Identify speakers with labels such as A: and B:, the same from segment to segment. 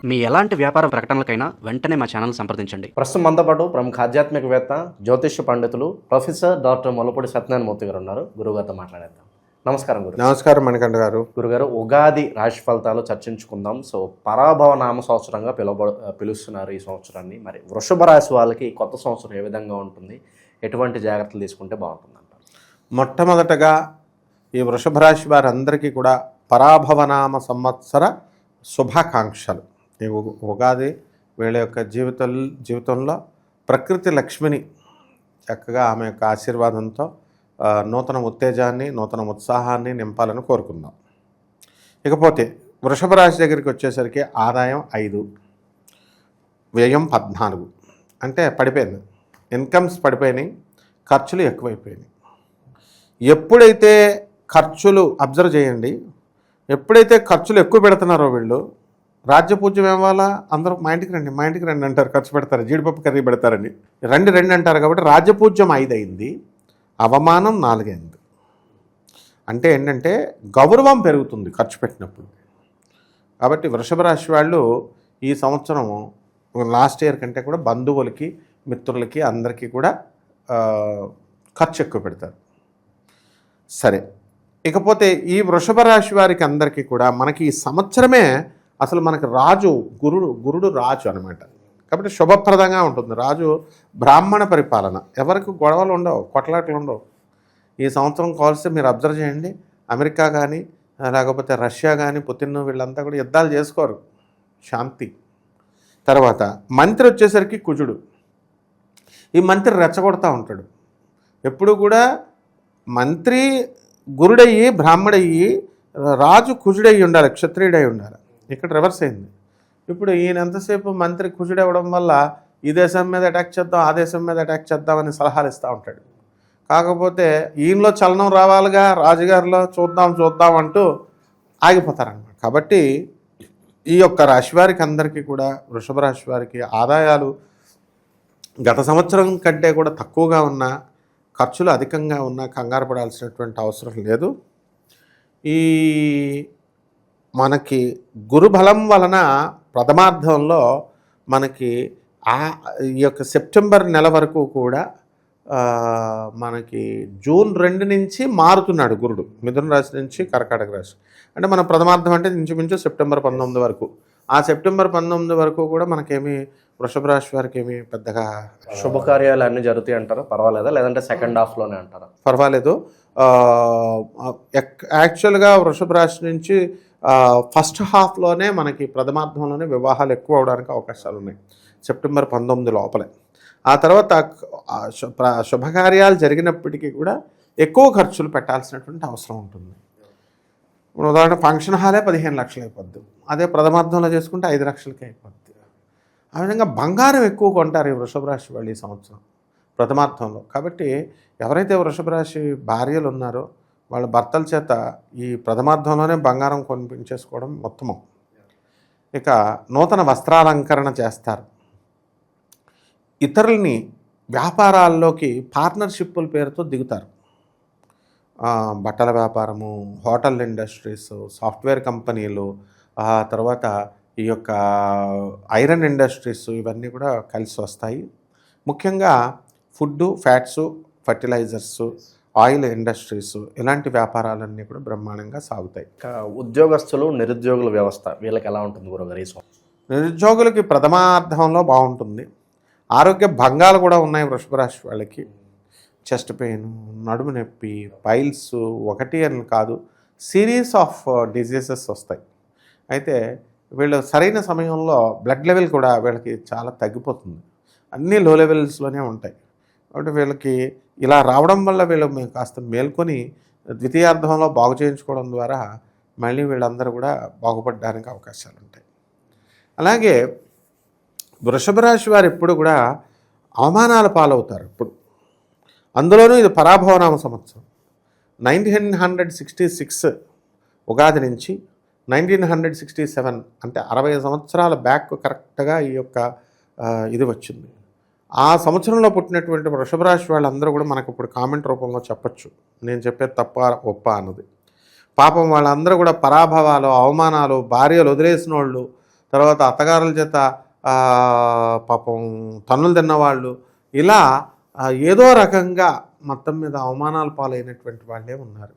A: మీ ఎలాంటి వ్యాపార ప్రకటనలకైనా వెంటనే మా ఛానల్ సంప్రదించండి.
B: ప్రస్తుతం మనతో పాటు ప్రముఖ ఆధ్యాత్మికవేత్త, జ్యోతిష్య పండితులు ప్రొఫెసర్ డాక్టర్ ముల్లపూడి సత్యనారాయణమూర్తి గారు ఉన్నారు. గురుగారితో మాట్లాడేద్దాం. నమస్కారం గురు.
C: నమస్కారం మణికంఠ గారు.
B: గురుగారు, ఉగాది రాశి ఫలితాలు చర్చించుకుందాం. సో పరాభవ నామ సంవత్సరంగా పిలుస్తున్నారు ఈ సంవత్సరాన్ని. మరి వృషభ రాశి వాళ్ళకి కొత్త సంవత్సరం ఏ విధంగా ఉంటుంది, ఎటువంటి జాగ్రత్తలు తీసుకుంటే బాగుంటుందంటారు?
C: మొట్టమొదటగా ఈ వృషభ రాశి వారందరికీ కూడా పరాభవనామ సంవత్సర శుభాకాంక్షలు. ఈ ఉగాది వీళ్ళ యొక్క జీవితంలో ప్రకృతి లక్ష్మిని చక్కగా ఆమె యొక్క ఆశీర్వాదంతో నూతన ఉత్తేజాన్ని, నూతన ఉత్సాహాన్ని నింపాలని కోరుకుందాం. ఇకపోతే వృషభ రాశి దగ్గరికి వచ్చేసరికి ఆదాయం 5, వ్యయం 14. అంటే పడిపోయింది, ఇన్కమ్స్ పడిపోయినాయి, ఖర్చులు ఎక్కువైపోయినాయి. ఎప్పుడైతే ఖర్చులు అబ్జర్వ్ చేయండి, ఎప్పుడైతే ఖర్చులు ఎక్కువ పెడుతున్నారో వీళ్ళు, రాజ్యపూజ్యం ఏవాలా అందరూ మా ఇంటికి రండి అంటారు, ఖర్చు పెడతారు, జీడిపప్పు కర్రీ పెడతారని రండి అంటారు. కాబట్టి రాజ్యపూజ్యం 5 అయింది, అవమానం 4 అయింది. అంటే ఏంటంటే గౌరవం పెరుగుతుంది ఖర్చు పెట్టినప్పుడు. కాబట్టి వృషభ రాశి వాళ్ళు ఈ సంవత్సరం లాస్ట్ ఇయర్ కంటే కూడా బంధువులకి, మిత్రులకి, అందరికీ కూడా ఖర్చు ఎక్కువ పెడతారు. సరే, ఇకపోతే ఈ వృషభ రాశి వారికి అందరికీ కూడా మనకి ఈ సంవత్సరమే అసలు మనకి రాజు గురుడు రాజు అనమాట. కాబట్టి శుభప్రదంగా ఉంటుంది. రాజు బ్రాహ్మణ పరిపాలన, ఎవరికి గొడవలు ఉండవు, కొట్లాటలు ఉండవు. ఈ సంవత్సరం కావాల్సి మీరు అబ్జర్వ్ చేయండి, అమెరికా కానీ లేకపోతే రష్యా కానీ పుతిన్ వీళ్ళంతా కూడా యుద్ధాలు చేసుకోరు, శాంతి. తర్వాత మంత్రి వచ్చేసరికి కుజుడు. ఈ మంత్రి రెచ్చగొడతా ఉంటాడు. ఎప్పుడు కూడా మంత్రి గురుడయ్యి బ్రాహ్మడయ్యి రాజు కుజుడయ్యి ఉండాలి, క్షత్రియుడై ఉండాలి. ఇక్కడ రివర్స్ అయింది. ఇప్పుడు ఈయన ఎంతసేపు మంత్రి కుజుడవ్వడం వల్ల ఈ దేశం మీద అటాక్ చేద్దాం, ఆ దేశం మీద అటాక్ చేద్దామని సలహాలు ఇస్తూ ఉంటాడు. కాకపోతే ఈయనలో చలనం రావాలిగా, రాజుగారిలో చూద్దాం అంటూ ఆగిపోతారన్నమాట. కాబట్టి ఈ యొక్క రాశి వారికి అందరికీ కూడా, వృషభ రాశి వారికి ఆదాయాలు గత సంవత్సరం కంటే కూడా తక్కువగా ఉన్నా, ఖర్చులు అధికంగా ఉన్నా కంగారు పడాల్సినటువంటి అవసరం లేదు. ఈ మనకి గురుబలం వలన ప్రథమార్థంలో మనకి ఈ యొక్క సెప్టెంబర్ నెల వరకు కూడా మనకి జూన్ 2 నుంచి మారుతున్నాడు గురుడు, మిథున రాశి నుంచి కర్కాటక రాశి. అంటే మన ప్రథమార్థం అంటే ఇంచుమించు సెప్టెంబర్ 19 వరకు. ఆ సెప్టెంబర్ 19 వరకు కూడా మనకేమి వృషభ రాశి వారికి ఏమి పెద్దగా
B: శుభకార్యాలు అన్నీ జరుగుతాయి అంటారా? పర్వాలేదా? లేదంటే సెకండ్ హాఫ్లోనే అంటారా?
C: పర్వాలేదు. యాక్చువల్గా వృషభ రాశి నుంచి ఫస్ట్ హాఫ్లోనే మనకి ప్రథమార్థంలోనే వివాహాలు ఎక్కువ అవడానికి అవకాశాలు ఉన్నాయి, సెప్టెంబర్ 19 లోపలే. ఆ తర్వాత శుభకార్యాలు జరిగినప్పటికీ కూడా ఎక్కువ ఖర్చులు పెట్టాల్సినటువంటి అవసరం ఉంటుంది. ఇప్పుడు ఉదాహరణ ఫంక్షన్ హాలే 15 లక్షలు అయిపోద్ది, అదే ప్రథమార్థంలో చేసుకుంటే 5 లక్షలకి అయిపోద్ది. ఆ విధంగా బంగారం ఎక్కువ కొంటారు ఈ వృషభ రాశి వాళ్ళు ఈ సంవత్సరం ప్రథమార్థంలో. కాబట్టి ఎవరైతే వృషభ రాశి భార్యలు ఉన్నారో వాళ్ళ భర్తల చేత ఈ ప్రథమార్థంలోనే బంగారం కొనిపించేసుకోవడం ఉత్తమం. ఇక నూతన వస్త్రాలంకరణ చేస్తారు. ఇతరుల్ని వ్యాపారాల్లోకి పార్ట్నర్షిప్పుల పేరుతో దిగుతారు. బట్టల వ్యాపారము, హోటల్ ఇండస్ట్రీస్, సాఫ్ట్వేర్ కంపెనీలు, తర్వాత ఈ యొక్క ఐరన్ ఇండస్ట్రీస్, ఇవన్నీ కూడా కలిసి వస్తాయి. ముఖ్యంగా ఫుడ్డు, ఫ్యాట్సు, ఫర్టిలైజర్సు, ఆయిల్ ఇండస్ట్రీస్, ఇలాంటి వ్యాపారాలన్నీ కూడా బ్రహ్మాండంగా సాగుతాయి.
B: ఉద్యోగస్తులు, నిరుద్యోగుల వ్యవస్థ వీళ్ళకి ఎలా ఉంటుంది గురుగారు ఈ సంవత్సరం?
C: నిరుద్యోగులకి ప్రథమార్థంలో బాగుంటుంది. ఆరోగ్య భంగాలు కూడా ఉన్నాయి వృషభ రాశి వాళ్ళకి. చెస్ట్ పెయిన్, నడుము నొప్పి, పైల్స్, ఒకటి అని కాదు, సిరీస్ ఆఫ్ డిజీజెస్ వస్తాయి. అయితే వీళ్ళు సరైన సమయంలో బ్లడ్ లెవెల్ కూడా వీళ్ళకి చాలా తగ్గిపోతుంది, అన్నీ లో లెవెల్స్లోనే ఉంటాయి. కాబట్టి వీళ్ళకి ఇలా రావడం వల్ల వీళ్ళు కాస్త మేల్కొని ద్వితీయార్థంలో బాగు చేయించుకోవడం ద్వారా మళ్ళీ వీళ్ళందరూ కూడా బాగుపడడానికి అవకాశాలు ఉంటాయి. అలాగే వృషభ రాశి వారు ఎప్పుడు కూడా అవమానాల పాలవుతారు. ఇప్పుడు అందులోనూ ఇది పరాభవనామ సంవత్సరం. 1966 ఉగాది నుంచి 1967 అంటే 60 సంవత్సరాల బ్యాక్ కరెక్ట్గా ఈ యొక్క ఇది వచ్చింది. ఆ సంవత్సరంలో పుట్టినటువంటి వృషభ రాశి వాళ్ళందరూ కూడా మనకు ఇప్పుడు కామెంట్ రూపంలో చెప్పచ్చు, నేను చెప్పేది తప్ప ఒప్ప అన్నది. పాపం వాళ్ళందరూ కూడా పరాభవాలు, అవమానాలు, భార్యలు వదిలేసిన వాళ్ళు, తర్వాత అత్తగారుల చేత పాపం తన్నులు తిన్నవాళ్ళు, ఇలా ఏదో రకంగా మొత్తం మీద అవమానాల పాలైనటువంటి వాళ్ళే ఉన్నారు.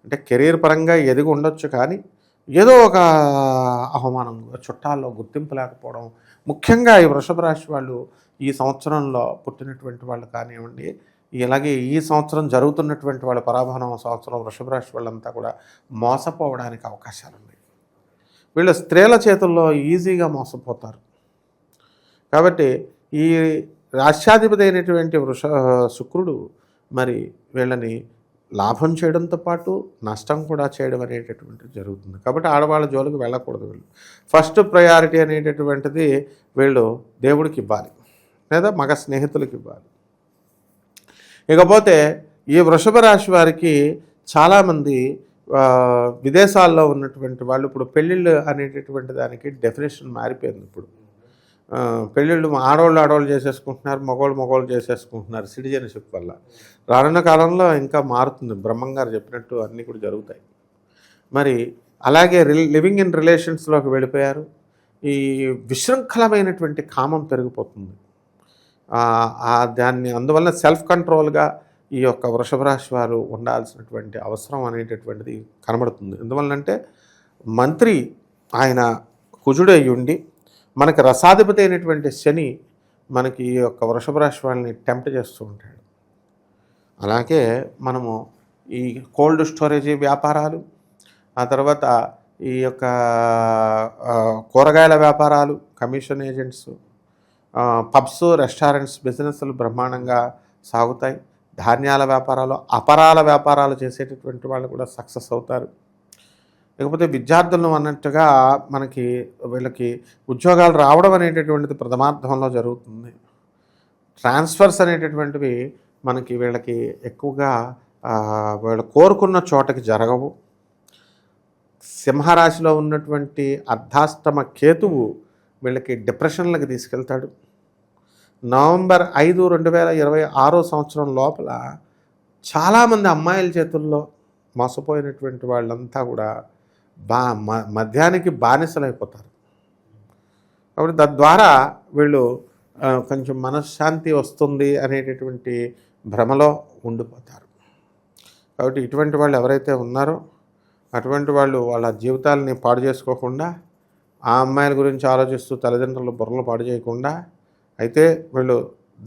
C: అంటే కెరీర్ పరంగా ఎదిగి ఉండొచ్చు, కానీ ఏదో ఒక అవమానం, చుట్టాల్లో గుర్తింపు లేకపోవడం, ముఖ్యంగా ఈ వృషభ రాశి వాళ్ళు ఈ సంవత్సరంలో పుట్టినటువంటి వాళ్ళు కానివ్వండి, ఇలాగే ఈ సంవత్సరం జరుగుతున్నటువంటి వాళ్ళ పరాభవనామ సంవత్సరం వృషభ రాశి వాళ్ళంతా కూడా మోసపోవడానికి అవకాశాలు ఉన్నాయి. వీళ్ళు స్త్రీల చేతుల్లో ఈజీగా మోసపోతారు. కాబట్టి ఈ రాష్ట్రాధిపతి అయినటువంటి శుక్రుడు మరి వీళ్ళని లాభం చేయడంతో పాటు నష్టం కూడా చేయడం అనేటటువంటిది జరుగుతుంది. కాబట్టి ఆడవాళ్ళ జోలికి వెళ్ళకూడదు. వీళ్ళు ఫస్ట్ ప్రయారిటీ అనేటటువంటిది వీళ్ళు దేవుడికి ఇవ్వాలి, లేదా మగ స్నేహితులకి ఇవ్వాలి. ఇకపోతే ఈ వృషభ రాశి వారికి చాలామంది విదేశాల్లో ఉన్నటువంటి వాళ్ళు, ఇప్పుడు పెళ్ళిళ్ళు అనేటటువంటి దానికి డెఫినేషన్ మారిపోయింది. ఇప్పుడు పెళ్ళిళ్ళు ఆడవాళ్ళు చేసేసుకుంటున్నారు, మగవాళ్ళు చేసేసుకుంటున్నారు సిటిజన్షిప్ వల్ల. రానున్న కాలంలో ఇంకా మారుతుంది, బ్రహ్మంగారు చెప్పినట్టు అన్నీ కూడా జరుగుతాయి. మరి అలాగే లివింగ్ ఇన్ రిలేషన్స్లోకి వెళ్ళిపోయారు. ఈ విశృంఖలమైనటువంటి కామం పెరిగిపోతుంది. దాన్ని అందువల్ల సెల్ఫ్ కంట్రోల్గా ఈ యొక్క వృషభ రాశి వారు ఉండాల్సినటువంటి అవసరం అనేటటువంటిది కనబడుతుంది. ఎందువల్లంటే మంత్రి ఆయన కుజుడై ఉండి, మనకి రసాధిపతి అయినటువంటి శని మనకి ఈ యొక్క వృషభ రాశి వాళ్ళని టెంప్ట్ చేస్తూ ఉంటాడు. అలాగే మనము ఈ కోల్డ్ స్టోరేజ్ వ్యాపారాలు, ఆ తర్వాత ఈ యొక్క కూరగాయల వ్యాపారాలు, కమిషన్ ఏజెంట్స్, పబ్స్, రెస్టారెంట్స్ బిజినెస్లు బ్రహ్మాండంగా సాగుతాయి. ధాన్యాల వ్యాపారాలు, అపరాల వ్యాపారాలు చేసేటటువంటి వాళ్ళు కూడా సక్సెస్ అవుతారు. లేకపోతే విద్యార్థులను అన్నట్టుగా మనకి వీళ్ళకి ఉద్యోగాలు రావడం అనేటటువంటిది ప్రథమార్థంలో జరుగుతుంది. ట్రాన్స్ఫర్స్ అనేటటువంటివి మనకి వీళ్ళకి ఎక్కువగా వీళ్ళు కోరుకున్న చోటకి జరగవు. సింహరాశిలో ఉన్నటువంటి అర్ధాష్టమ కేతువు వీళ్ళకి డిప్రెషన్లకు తీసుకెళ్తాడు. నవంబర్ 5, 2026 సంవత్సరం లోపల చాలామంది అమ్మాయిల చేతుల్లో మోసపోయినటువంటి వాళ్ళంతా కూడా మద్యానికి బానిసలైపోతారు. కాబట్టి తద్వారా వీళ్ళు కొంచెం మనశ్శాంతి వస్తుంది అనేటటువంటి భ్రమలో ఉండిపోతారు. కాబట్టి ఇటువంటి వాళ్ళు ఎవరైతే ఉన్నారో అటువంటి వాళ్ళు వాళ్ళ జీవితాలని పాడు చేసుకోకుండా, ఆ అమ్మాయిల గురించి ఆలోచిస్తూ తల్లిదండ్రుల బుర్రలు పాడు చేయకుండా అయితే వీళ్ళు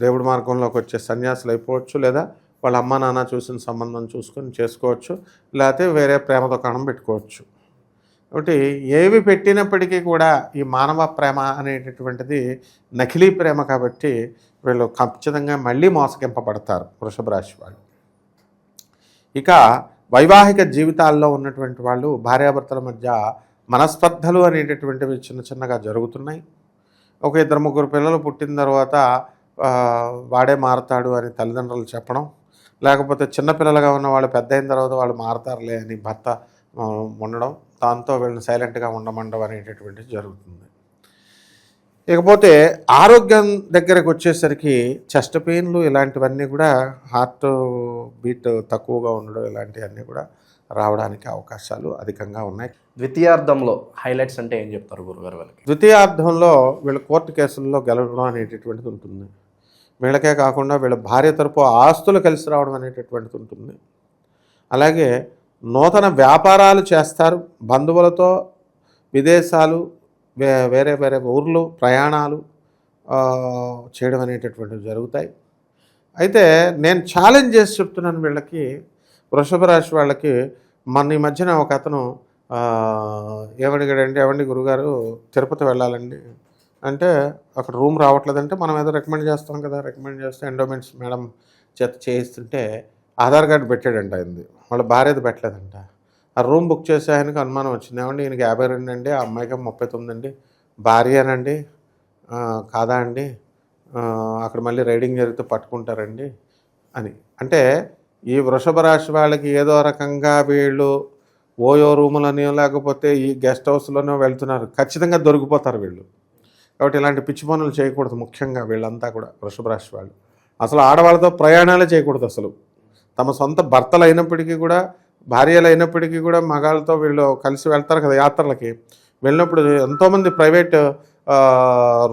C: దేవుడి మార్గంలోకి వచ్చే సన్యాసులు అయిపోవచ్చు, లేదా వాళ్ళ అమ్మ నాన్న చూసిన సంబంధం చూసుకొని చేసుకోవచ్చు, లేకపోతే వేరే ప్రేమ దుకాణం పెట్టుకోవచ్చు. కాబట్టి ఏవి పెట్టినప్పటికీ కూడా ఈ మానవ ప్రేమ అనేటటువంటిది నకిలీ ప్రేమ, కాబట్టి వీళ్ళు ఖచ్చితంగా మళ్ళీ మోసగింపబడతారు వృషభ రాశి వాళ్ళు. ఇక వైవాహిక జీవితాల్లో ఉన్నటువంటి వాళ్ళు భార్యాభర్తల మధ్య మనస్పర్ధలు అనేటటువంటివి చిన్నగా జరుగుతున్నాయి. ఒక 2-3 పిల్లలు పుట్టిన తర్వాత వాడే మారతాడు అని తల్లిదండ్రులు చెప్పడం, లేకపోతే చిన్నపిల్లలుగా ఉన్న వాళ్ళు పెద్ద అయిన తర్వాత వాళ్ళు మారతారులే అని భర్త ఉండడం, దాంతో వీళ్ళని సైలెంట్గా ఉండమండం అనేటటువంటిది జరుగుతుంది. ఇకపోతే ఆరోగ్యం దగ్గరకు వచ్చేసరికి చెస్ట్ పెయిన్లు ఇలాంటివన్నీ కూడా, హార్ట్ బీట్ తక్కువగా ఉండడం ఇలాంటివన్నీ కూడా రావడానికి అవకాశాలు అధికంగా ఉన్నాయి.
B: ద్వితీయార్థంలో హైలైట్స్ అంటే ఏం చెప్తారు గురుగారు వాళ్ళకి?
C: ద్వితీయార్థంలో వీళ్ళ కోర్టు కేసుల్లో గెలవడం అనేటటువంటిది ఉంటుంది. వీళ్ళకే కాకుండా వీళ్ళ భార్య తరపు ఆస్తులు కలిసి రావడం అనేటటువంటిది ఉంటుంది. అలాగే నూతన వ్యాపారాలు చేస్తారు, బంధువులతో విదేశాలు, వేరే ఊర్లు ప్రయాణాలు చేయడం అనేటటువంటివి జరుగుతాయి. అయితే నేను ఛాలెంజ్ చేసి చెప్తున్నాను వీళ్ళకి, వృషభ రాశి వాళ్ళకి. మన ఈ మధ్యన ఒక అతను ఏమడిగాడంటే, ఏమండి గురుగారు తిరుపతి వెళ్ళాలండి అంటే అక్కడ రూమ్ రావట్లేదంటే మనం ఏదో రికమెండ్ చేస్తాం కదా, రికమెండ్ చేస్తే ఎండోమెంట్స్ మేడం చేత చేయిస్తుంటే ఆధార్ కార్డు పెట్టాడంట ఆయనది, వాళ్ళ భార్యది పెట్టలేదంట. ఆ రూమ్ బుక్ చేసే ఆయనకు అనుమానం వచ్చింది, ఏమండి ఈయనకి 52 అండి, ఆ అమ్మాయికి 39 అండి, భార్యనండి కాదా అండి, అక్కడ మళ్ళీ రైడింగ్ జరిగితే పట్టుకుంటారండి అని. అంటే ఈ వృషభ రాశి వాళ్ళకి ఏదో రకంగా వీళ్ళు ఓయో రూములని లేకపోతే ఈ గెస్ట్ హౌస్లోనో వెళ్తున్నారు, ఖచ్చితంగా దొరికిపోతారు వీళ్ళు. కాబట్టి ఇలాంటి పిచ్చి పనులు చేయకూడదు. ముఖ్యంగా వీళ్ళంతా కూడా వృషభ రాశి వాళ్ళు అసలు ఆడవాళ్ళతో ప్రయాణాలే చేయకూడదు. అసలు తమ సొంత భర్తలు అయినప్పటికీ కూడా, భార్యలు అయినప్పటికీ కూడా మగాళ్ళతో వీళ్ళు కలిసి వెళ్తారు కదా యాత్రలకి, వెళ్ళినప్పుడు ఎంతోమంది ప్రైవేట్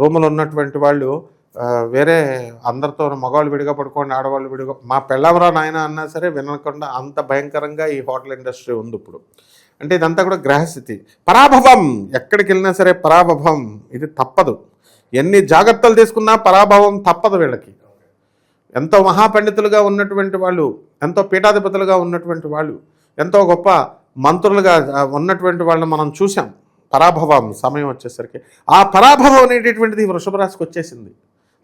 C: రూములు ఉన్నటువంటి వాళ్ళు వేరే అందరితో మగవాళ్ళు విడిగా పడుకోండి, ఆడవాళ్ళు విడిగా, మా పెళ్ళవరా నాయన అన్నా సరే వినకుండా అంత భయంకరంగా ఈ హోటల్ ఇండస్ట్రీ ఉంది ఇప్పుడు. అంటే ఇదంతా కూడా గ్రహస్థితి. పరాభవం, ఎక్కడికి వెళ్ళినా సరే పరాభవం, ఇది తప్పదు. ఎన్ని జాగ్రత్తలు తీసుకున్నా పరాభవం తప్పదు వీళ్ళకి. ఎంతో మహాపండితులుగా ఉన్నటువంటి వాళ్ళు, ఎంతో పీఠాధిపతులుగా ఉన్నటువంటి వాళ్ళు, ఎంతో గొప్ప మంత్రులుగా ఉన్నటువంటి వాళ్ళని మనం చూసాం. పరాభవం సమయం వచ్చేసరికి ఆ పరాభవం అనేటటువంటిది వృషభ రాశికి వచ్చేసింది.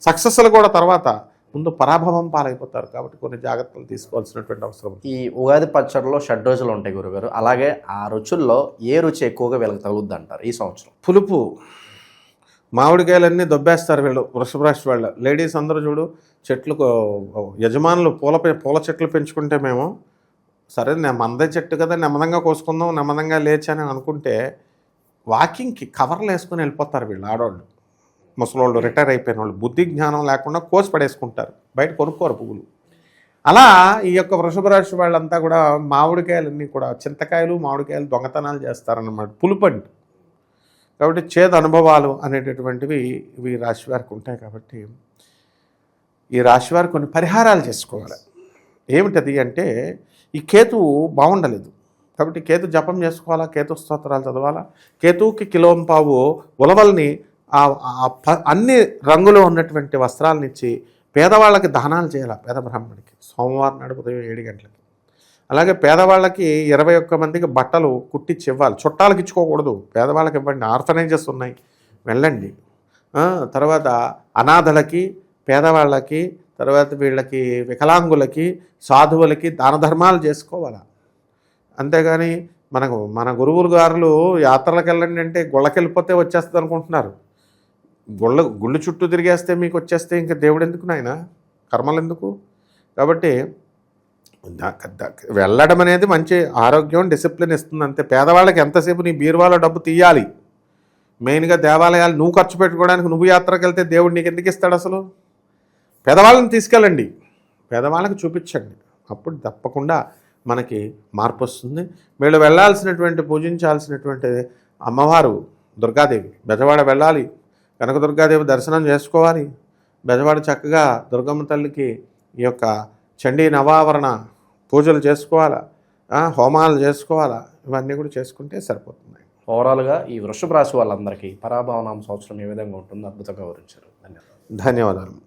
C: సక్సెస్లు కూడా తర్వాత ముందు పరాభవం పాలైపోతారు. కాబట్టి కొన్ని జాగ్రత్తలు తీసుకోవాల్సినటువంటి అవసరం.
B: ఈ ఉగాది పచ్చడిలో షడ్రోజులు ఉంటాయి గురుగారు, అలాగే ఆ రుచుల్లో ఏ రుచి ఎక్కువగా వీళ్ళకి తగులుద్ది అంటారు ఈ సంవత్సరం?
C: పులుపు, మామిడికాయలన్నీ దొబ్బేస్తారు వీళ్ళు వృషభ రాశి వాళ్ళు. లేడీస్ అందరూ చూడు, చెట్లు యజమానులు పూల చెట్లు పెంచుకుంటే మేము సరే మందే చెట్టు కదా నెమ్మదంగా కోసుకుందాం, నెమ్మదంగా లేచని అనుకుంటే వాకింగ్కి కవర్లు వేసుకొని వెళ్ళిపోతారు వీళ్ళు. ఆడవాళ్ళు, ముసలోళ్ళు, రిటైర్ అయిపోయిన వాళ్ళు, బుద్ధి జ్ఞానం లేకుండా కోసి పడేసుకుంటారు, బయట కొనుక్కోరు పువ్వులు. అలా ఈ యొక్క వృషభ రాశి వాళ్ళంతా కూడా మామిడికాయలన్నీ కూడా, చింతకాయలు మామిడికాయలు దొంగతనాలు చేస్తారన్నమాట, పులుపండి. కాబట్టి చేదు అనుభవాలు అనేటటువంటివి ఇవి రాశి వారికి ఉంటాయి. కాబట్టి ఈ రాశి వారు కొన్ని పరిహారాలు చేసుకోవాలి. ఏమిటది అంటే, ఈ కేతువు బాగుండలేదు కాబట్టి కేతు జపం చేసుకోవాలా, కేతు స్తోత్రాలు చదవాలా. కేతువుకి కిలోంపావు ఉలవల్ని అన్ని రంగులు ఉన్నటువంటి వస్త్రాలను ఇచ్చి పేదవాళ్ళకి దానాలు చేయాలి. పేద బ్రాహ్మణికి సోమవారం నాడు ఉదయం 7 గంటలకి. అలాగే పేదవాళ్ళకి 21 మందికి బట్టలు కుట్టించి ఇవ్వాలి. చుట్టాలకు ఇచ్చుకోకూడదు, పేదవాళ్ళకి ఇవ్వండి. ఆర్ఫనైజెస్ ఉన్నాయి, వెళ్ళండి. తర్వాత అనాథలకి, పేదవాళ్ళకి, తర్వాత వీళ్ళకి వికలాంగులకి, సాధువులకి దాన ధర్మాలు చేసుకోవాలి. అంతేగాని మన గురువులు గారులు యాత్రలకు వెళ్ళండి అంటే గుళ్ళకెళ్ళిపోతే వచ్చేస్తుంది అనుకుంటున్నారు. గుళ్ళు చుట్టూ తిరిగేస్తే మీకు వచ్చేస్తే ఇంకా దేవుడు ఎందుకు నాయన, కర్మలు ఎందుకు? కాబట్టి వెళ్ళడం అనేది మంచి ఆరోగ్యం, డిసిప్లిన్ ఇస్తుంది అంతే. పేదవాళ్ళకి ఎంతసేపు నీ బీరువాలో డబ్బు తీయాలి. మెయిన్గా దేవాలయాలు నువ్వు ఖర్చు పెట్టుకోవడానికి నువ్వు యాత్రకు వెళ్తే దేవుడు నీకు ఎందుకు ఇస్తాడు? అసలు పేదవాళ్ళని తీసుకెళ్ళండి, పేదవాళ్ళకి చూపించండి, అప్పుడు తప్పకుండా మనకి మార్పు వస్తుంది. వీళ్ళు వెళ్ళాల్సినటువంటి పూజించాల్సినటువంటి అమ్మవారు దుర్గాదేవి, బెజవాడ వెళ్ళాలి, కనకదుర్గాదేవి దర్శనం చేసుకోవాలి. బెజవాడ చక్కగా దుర్గమ్మ తల్లికి ఈ యొక్క చండీ నవావరణ పూజలు చేసుకోవాలా, హోమాలు చేసుకోవాలా, ఇవన్నీ కూడా చేసుకుంటే సరిపోతుంది.
B: ఓవరాల్గా ఈ వృషభ రాశి వాళ్ళందరికీ పరాభవనామ సంవత్సరం ఏ విధంగా ఉంటుందో అద్భుతంగా వివరించారు. ధన్యవాదాలు.
C: ధన్యవాదాలు.